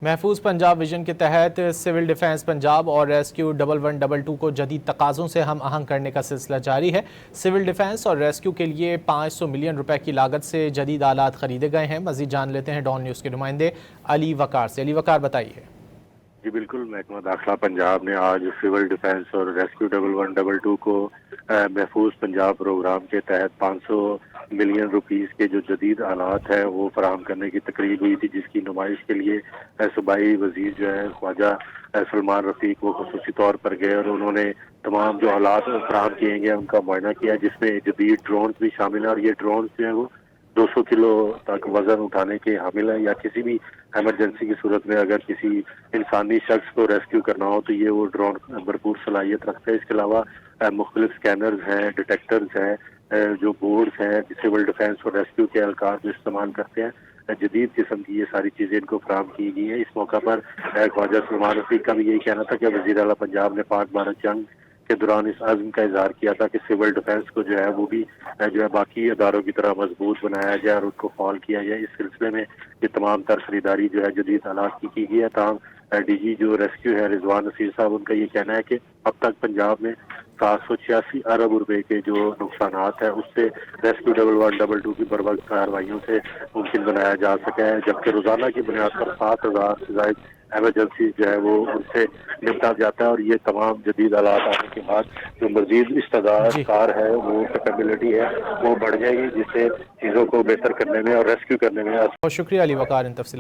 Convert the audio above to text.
محفوظ پنجاب ویژن کے تحت سول ڈیفنس پنجاب اور ریسکیو 1122 کو جدید تقاضوں سے ہم آہنگ کرنے کا سلسلہ جاری ہے۔ سول ڈیفنس اور ریسکیو کے لیے 500 ملین روپے کی لاگت سے جدید آلات خریدے گئے ہیں۔ مزید جان لیتے ہیں ڈان نیوز کے نمائندے علی وقار سے۔ علی وقار بتائیے۔ جی بالکل، محکمہ داخلہ پنجاب نے آج سول ڈیفنس اور ریسکیو 1122 کو محفوظ پنجاب پروگرام کے تحت 500 ملین روپیز کے جو جدید آلات ہیں وہ فراہم کرنے کی تقریب ہوئی تھی، جس کی نمائش کے لیے صوبائی وزیر جو ہے خواجہ سلمان رفیق وہ خصوصی طور پر گئے اور انہوں نے تمام جو آلات فراہم کیے گئے ان کا معائنہ کیا، جس میں جدید ڈرونز بھی شامل ہیں، اور یہ ڈرونز جو ہے وہ 200 کلو تک وزن اٹھانے کے حامل ہیں، یا کسی بھی ایمرجنسی کی صورت میں اگر کسی انسانی شخص کو ریسکیو کرنا ہو تو یہ وہ ڈرون بھرپور صلاحیت رکھتے ہیں۔ اس کے علاوہ مختلف سکینرز ہیں، ڈیٹیکٹرز ہیں، جو بورڈز ہیں سول ڈیفنس اور ریسکیو کے اہلکار جو استعمال کرتے ہیں، جدید قسم کی یہ ساری چیزیں ان کو فراہم کی گئی ہیں۔ اس موقع پر خواجہ سلمان رفیق کا بھی یہی کہنا تھا کہ وزیر اعلیٰ پنجاب نے پاک بھارت جنگ کے دوران اس عزم کا اظہار کیا تھا کہ سول ڈیفنس کو جو ہے وہ بھی جو ہے باقی اداروں کی طرح مضبوط بنایا جائے اور ان کو فعال کیا جائے۔ اس سلسلے میں یہ تمام تر خریداری جو ہے جدید آلات کی گئی ہے۔ تاہم ڈی جی جو ریسکیو ہے رضوان نصیر صاحب، ان کا یہ کہنا ہے کہ اب تک پنجاب میں 786 ارب روپے کے جو نقصانات ہیں اس سے ریسکیو 1122 کی بروقت کارروائیوں سے ممکن بنایا جا سکا ہے، جبکہ روزانہ کی بنیاد پر 7,000 سے زائد ایمرجنسی جو ہے وہ ان سے نمٹا جاتا ہے، اور یہ تمام جدید آلات آنے کے بعد جو مزید استعداد کار ہے وہ کیپیبلٹی ہے وہ بڑھ جائے گی، جس سے چیزوں کو بہتر کرنے میں اور ریسکیو کرنے میں بہت شکریہ علی وقار ان تفصیلات